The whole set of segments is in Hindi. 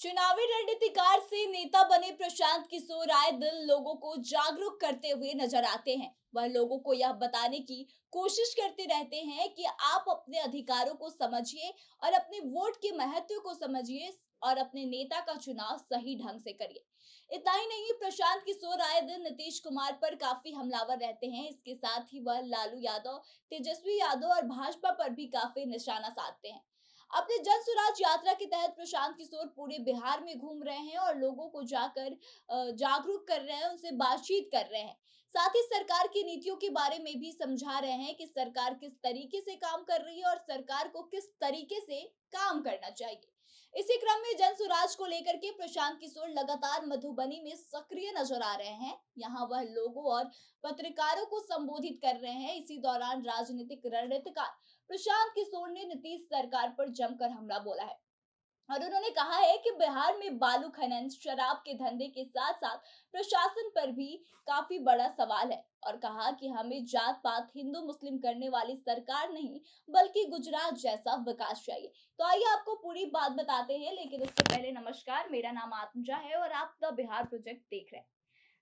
चुनावी रणनीतिकार से नेता बने प्रशांत किशोर आए दिन लोगों को जागरूक करते हुए नजर आते हैं। वह लोगों को यह बताने की कोशिश करते रहते हैं कि आप अपने अधिकारों को समझिए और अपने वोट के महत्व को समझिए और अपने नेता का चुनाव सही ढंग से करिए। इतना ही नहीं, प्रशांत किशोर आए दिन नीतीश कुमार पर काफी हमलावर रहते हैं। इसके साथ ही वह लालू यादव, तेजस्वी यादव और भाजपा पर भी काफी निशाना साधते हैं। अपने जन स्वराज यात्रा के तहत प्रशांत किशोर पूरे बिहार में घूम रहे हैं और लोगों को जाकर जागरूक कर रहे हैं, उनसे बातचीत कर रहे हैं। साथ ही सरकार की नीतियों के बारे में भी समझा रहे हैं कि सरकार किस तरीके से काम कर रही है और सरकार को किस तरीके से काम करना चाहिए। इसी क्रम में जन स्वराज को लेकर के प्रशांत किशोर लगातार मधुबनी में सक्रिय नजर आ रहे हैं। यहाँ वह लोगों और पत्रकारों को संबोधित कर रहे हैं। इसी दौरान राजनीतिक रणनीतिकार प्रशांत किशोर ने नीतीश सरकार पर जमकर हमला बोला है और उन्होंने कहा है कि बिहार में बालू खनन, शराब के धंधे के साथ साथ प्रशासन पर भी काफी बड़ा सवाल है और कहा कि हमें जात पात हिंदू मुस्लिम करने वाली सरकार नहीं बल्कि गुजरात जैसा विकास चाहिए। तो आइए आपको पूरी बात बताते हैं, लेकिन उससे पहले नमस्कार, मेरा नाम आत्मजा है और आप द बिहार प्रोजेक्ट देख रहे हैं।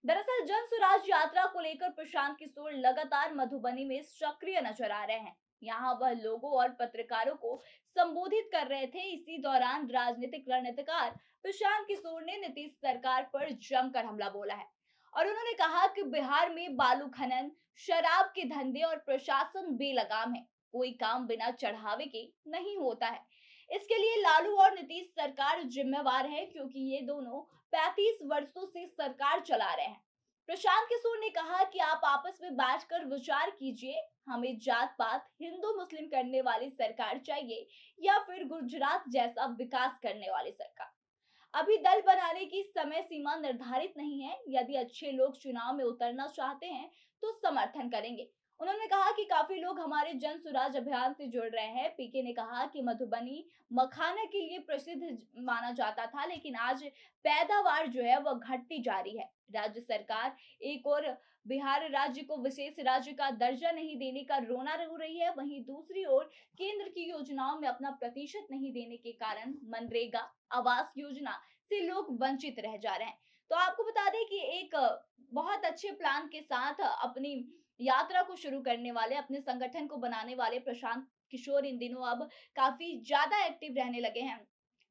दरअसल जन स्वराज यात्रा को लेकर प्रशांत किशोर लगातार मधुबनी में सक्रिय नजर आ रहे हैं। यहाँ वह लोगों और पत्रकारों को संबोधित कर रहे थे। इसी दौरान राजनीतिक रणनीतिकार प्रशांत किशोर ने नीतीश सरकार पर जमकर हमला बोला है और उन्होंने कहा कि बिहार में बालू खनन, शराब के धंधे और प्रशासन बेलगाम है। कोई काम बिना चढ़ावे के नहीं होता है। इसके लिए लालू और नीतीश सरकार जिम्मेवार है, क्योंकि ये दोनों 35 वर्षों से सरकार चला रहे हैं। प्रशांत किशोर ने कहा कि आप आपस में बैठकर विचार कीजिए, हमें जात पात हिंदू मुस्लिम करने वाली सरकार चाहिए या फिर गुजरात जैसा विकास करने वाली सरकार। अभी दल बनाने की समय सीमा निर्धारित नहीं है। यदि अच्छे लोग चुनाव में उतरना चाहते हैं तो समर्थन करेंगे। उन्होंने कहा कि काफी लोग हमारे जन सुराज अभियान से जुड़ रहे हैं। पीके ने कहा कि मधुबनी मखाना के लिए प्रसिद्ध माना जाता था, लेकिन आज पैदावार जो है वह घटती जा रही है। राज्य सरकार एक और बिहार राज्य को विशेष राज्य का दर्जा नहीं देने का रोना रो रही है, वहीं दूसरी ओर केंद्र की योजनाओं में अपना प्रतिशत नहीं देने के कारण मनरेगा, आवास योजना से लोग वंचित रह जा रहे हैं। तो आपको बता दें कि एक बहुत अच्छे प्लान के साथ अपनी यात्रा को शुरू करने वाले, अपने संगठन को बनाने वाले प्रशांत किशोर इन दिनों अब काफी ज्यादा एक्टिव रहने लगे हैं।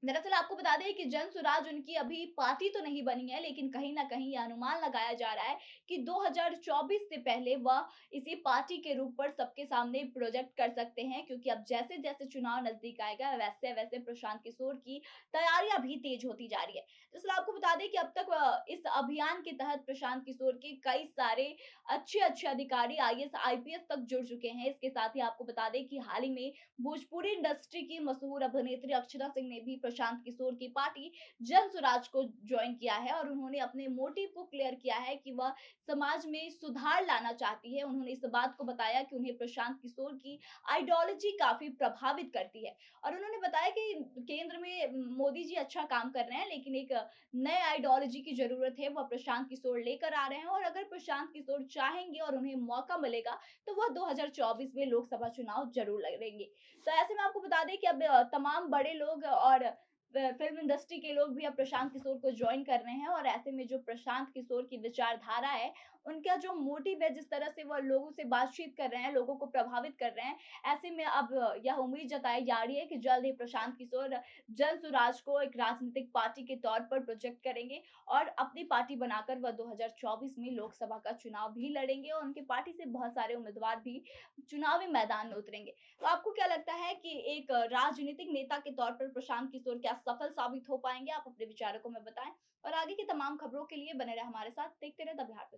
दरअसल आपको बता दें कि जन स्वराज उनकी अभी पार्टी तो नहीं बनी है, लेकिन कहीं ना कहीं यह अनुमान लगाया जा रहा है कि 2024 से पहले वह इसी पार्टी के रूप पर सबके सामने प्रोजेक्ट कर सकते हैं, क्योंकि अब जैसे जैसे चुनाव नजदीक आएगा वैसे वैसे प्रशांत किशोर की तैयारियां भी तेज होती जा रही है। दरअसल आपको बता दें कि अब तक इस अभियान के तहत प्रशांत किशोर के कई सारे अच्छे अच्छे अधिकारी आईएएस आईपीएस तक जुड़ चुके हैं। इसके साथ ही आपको बता दें कि हाल ही में भोजपुरी इंडस्ट्री की मशहूर अभिनेत्री अक्षरा सिंह ने भी प्रशांत किशोर की पार्टी जन स्वराज को ज्वाइन किया है और उन्होंने अपने मोटिव को क्लियर किया है कि वह समाज में सुधार लाना चाहती है। उन्होंने इस बात को बताया कि उन्हें प्रशांत किशोर की आइडियोलॉजी काफी प्रभावित करती है और उन्होंने बताया कि केंद्र में मोदी जी अच्छा काम कर रहे हैं, लेकिन एक नए आइडियोलॉजी की जरूरत है, वह प्रशांत किशोर लेकर आ रहे हैं और अगर प्रशांत किशोर चाहेंगे और उन्हें मौका मिलेगा तो वह 2024 में लोकसभा चुनाव जरूर लड़ेंगे। तो ऐसे में आपको बता दें कि अब तमाम बड़े लोग और फिल्म इंडस्ट्री के लोग भी अब प्रशांत किशोर को ज्वाइन कर रहे हैं और ऐसे में जो प्रशांत किशोर की विचारधारा है, उनका जो मोटिव है, जिस तरह से वह लोगों से बातचीत कर रहे हैं, लोगों को प्रभावित कर रहे हैं, ऐसे में अब यह उम्मीद जताई जा रही है कि जल्द ही प्रशांत किशोर जन स्वराज को एक राजनीतिक पार्टी के तौर पर प्रोजेक्ट करेंगे और अपनी पार्टी बनाकर वह 2024 में लोकसभा का चुनाव भी लड़ेंगे और उनकी पार्टी से बहुत सारे उम्मीदवार भी चुनावी मैदान में उतरेंगे। तो आपको क्या लगता है कि एक राजनीतिक नेता के तौर पर प्रशांत किशोर क्या सफल साबित हो पाएंगे? आप अपने विचारों को हमें बताएं और आगे की तमाम खबरों के लिए बने रहे हमारे साथ। देखते रहे द बिहार